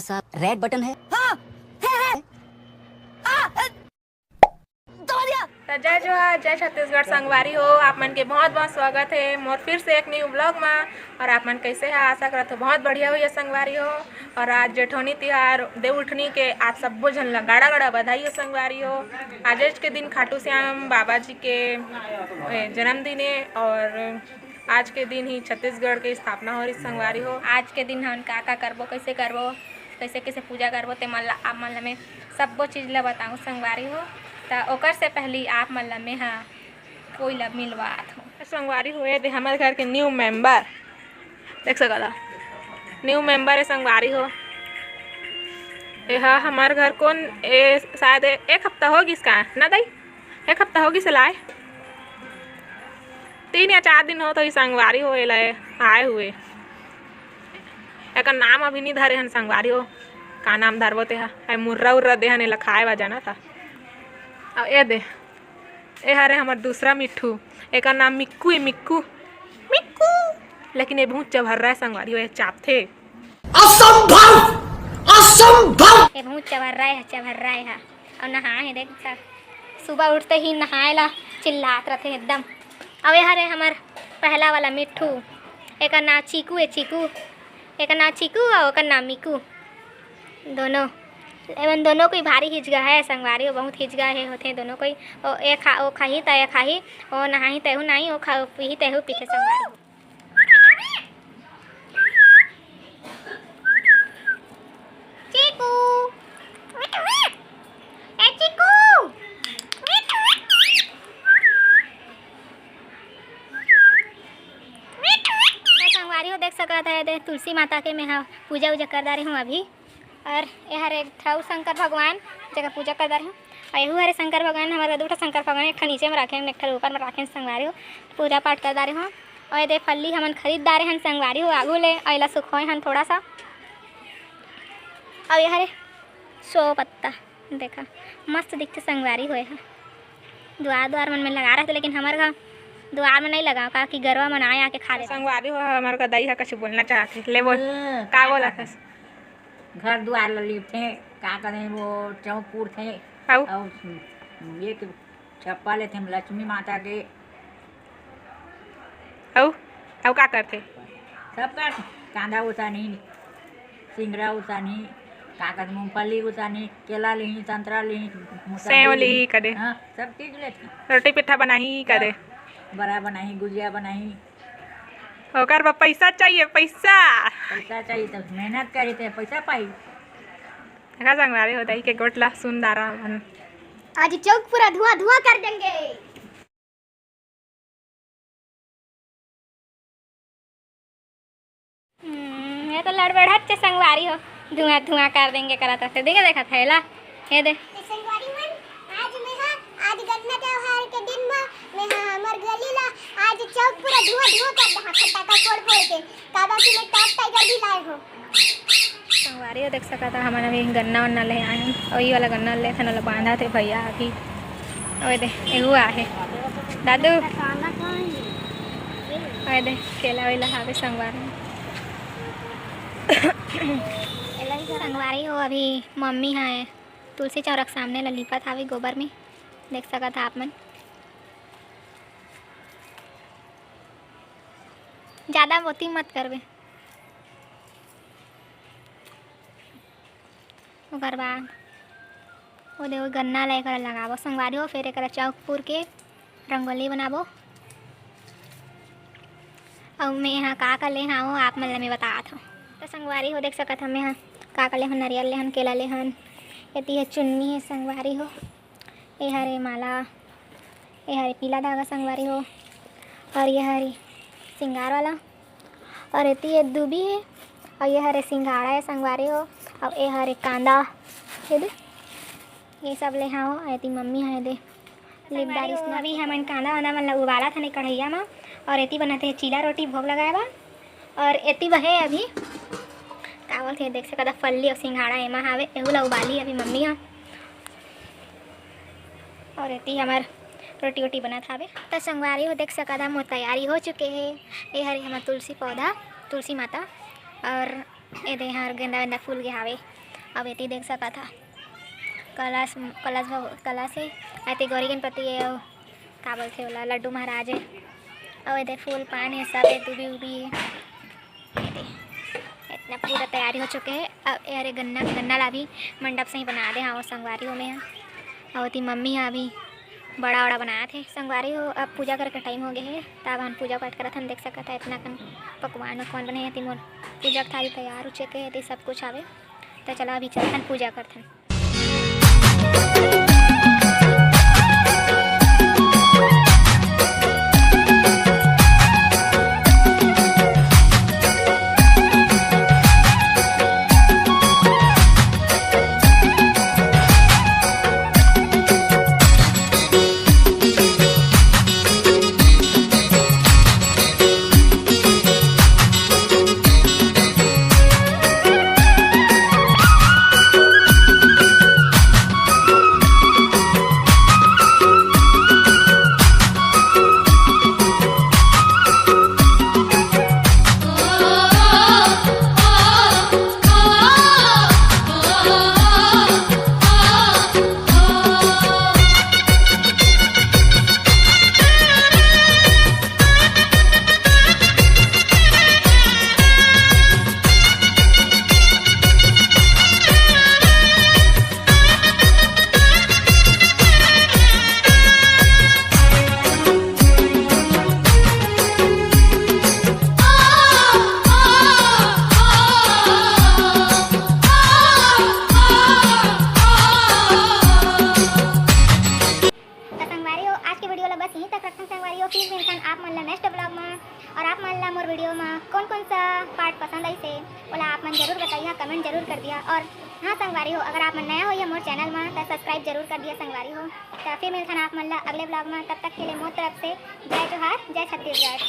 सा red button है। हाँ, है। तो जय जोहार, जय छत्तीसगढ़ संगवारी हो। आप मन के बहुत बहुत स्वागत है मोर फिर से एक न्यू ब्लॉग में। और आप मन कैसे है, आशा करत हो बहुत बढ़िया हुई है संगवारी हो। और आज जेठौनी तिहार देव उठनी के आप सबो झन ला गाड़ा गाड़ा बधाई हो संगवारी हो। आज के दिन खाटू श्याम बाबा जी के जन्मदिन है और आज के दिन ही छत्तीसगढ़ की स्थापना हो रही संगवारी हो। आज के दिन हम का करबो, कैसे करबो, कैसे कैसे पूजा करबो ते मन ला आप मन ला मैं सब्बो चीज़ ला बताऊँ संगवारी हो। तो ओकर से पहले आप मन ला मैं कोई ला मिलवात हूँ संगवारी हुए दे हमारे घर के न्यू मेंबर देख सकता न्यू मेंबर है संगवारी हो। यह हमारे घर कौन शायद एक हफ्ता होगी इसका ना दाई, एक हफ्ता होगी सिलाए 3 या 4 दिन हो तो संगवारी हो आए हुए। एक नाम अभी नहीं धरे हन संगवारी हो, का नाम धरबो ते है मुर्रा उर्रा दे हन खाए वा जाना था। अब ये हरे हमार दूसरा मिट्ठू, एक नाम मिक्कू है। मिक्कू मिक्कू लेकिन ये बहुत चबहर्रा है संगवारी हो, ये चापथे असंभव असंभव। ये बहुत चबहर्रा है और नहाए है देख सर, सुबह उठते ही नहाए ला चिल्लात रहते एकदम। अब ये हरे हमार पहला वाला मिट्ठू, एक नाम चीकू है, चीकू एक नाम चीकू और एक नाम मिक्कू। दोनों एवं दोनों कोई भारी हिजगा है संगवारी हो, बहुत हिजगा है होते दोनों कोई। ओ एक ओ खाही तय खाही, ओ नहाही तहु नहीं, ओ खा पीही तहु पीछे संगवारी हो। चीकू ए चीकू संगवारी हो देख सकता है तुलसी माता के मैं पूजा उजा कर रही हूँ अभी। और यह एक था शंकर भगवान जगह पूजा कर रही हूँ। और यहू हरे शंकर भगवान हमारे दूटा शंकर भगवान, एक नीचे में रखे एक ऊपर में रखे संगवारी हो, पूजा पाठ कर रही हूँ। और ये फल्ली हमन खरीददारे हन संगवारी हो, आगू ले अला सुखोए हन थोड़ा सा। और यह हरे 100 पत्ता देखा मस्त दिखते संगवारी हो। द्वार मन में लगा रहे थे लेकिन हमारे घर द्वार में नहीं लगा का कि गरवा मन आए आके खा ले संगवारी हो। हमारे का दाई कुछ बोलना चाहते ले बोल का बोला था। घर द्वार लिपते का करें वो चौक थे और ये छप्पा लेते हम लक्ष्मी माता के औ का करते सब कर कांदा उतानी, सिंगड़ा उतानी, का कर मूंगफली उतानी, केला ली, संतरा ली, सेव ली कदे, हाँ सब चीज लेते। रोटी पिट्ठा बनाही कदे, बड़ा बनाही, गुजिया बनाही। ओकर बा पैसा चाहिए, पैसा चाहिए तो मेहनत करी थे पैसा पाई। का संगवारी हो दाई के गोटला सुंदरा मन आज चौक पूरा धुआं धुआं कर देंगे। ये तो लड़बड़ाहट से संगवारी हो धुआं धुआं कर देंगे करता से देखे देखा थैला ये दे संगवारी मन आज गन्ना त्योहार के दिन में हमर गली ला आज चौक पूरा धुआं धुआं कर दहा फटाका फोड़ फोड़ के काबा की मैं टॉप टाइगर भी लाए हो संगवारी हो देख सका था। हमने अभी गन्ना वन्ना ले आए हैं और ये वाला गन्ना ले थे ना बांधा थे भैया अभी। ओए दे एगो आहे दादू ओए दे केला वेला हावे संगवारी संगवारी हो। अभी मम्मी है तुलसी चौरक सामने लिपा था अभी गोबर में देख सका था आप मन। ज़्यादा मोती मत करवे ओकर बाद वो देखो गन्ना लेकर लगाबो संगवारी हो। फिर एक चौक पूर के रंगोली बनाबो और मैं यहाँ का ले हाँ आप मन में बतात हूँ। तो संगवारी हो देख सकत हम यहाँ का ले हन, नारियल ले हन, केला ले हन, यति है चुन्नी है संगवारी हो, ये हरे माला, ये हरे पीला धागा संगवारी हो, और ये हरी सिंगार वाला, और यति है दूबी है, और ये हरे सिंघाड़ा है संगवारी हो, और ये हरे कांदा ये दे ये सब ले हाँ हो। यति मम्मी है दे लिपदारी अभी हमन कांदा वांदा मन उबाला था नहीं कढ़ैया में। और एती बनाते हैं चीला रोटी भोग लगाए बा। और एती बहे अभी का बोलते देख सकता फल्ली और सिंघाड़ा एमा हावे एहू ला उबाली अभी मम्मी हाँ। और एती हमार रोटी वोटी बना था तो संगवारी हो देख सका था मोर तैयारी हो चुके है। ये हरी हमार तुलसी पौधा तुलसी माता और ये दे हर गेंदा वेंदा फूल के हावे। अब एती देख सका था कलश कलश कलश है ऐती गौरी गणपति है का बोलते वाला लड्डू महाराज है और इधर फूल पान है सब है दूबी उबी है इतना पूरा तैयारी हो चुके हैं। अब अरे गन्ना ला भी मंडप से ही बना दे हाँ वो संगवारी में और ती मम्मी हाँ अभी बड़ा बड़ा बनाया थे संगवारी हो। अब पूजा करके टाइम हो गया है तब हम पूजा पाठ करत हम देख सकता है इतना कन पकवान बने हैं मोर पूजा थाली तैयार हो चुके है सब कुछ आवे तो चलो अभी चलते पूजा करते आप मन ला नेक्स्ट ब्लॉग में और आप मन ला मोर वीडियो में कौन कौन सा पार्ट पसंद आई से बोला आप मन जरूर बताइए कमेंट जरूर कर दिया। और हाँ संगवारी हो अगर आप मन नया हो या मोर चैनल में तो सब्सक्राइब जरूर कर दिया संगवारी हो। तो फिर मिलते हैं आप मन ला अगले ब्लॉग में, तब तक के लिए मोर तरफ से जय जोहार जय छत्तीसगढ़।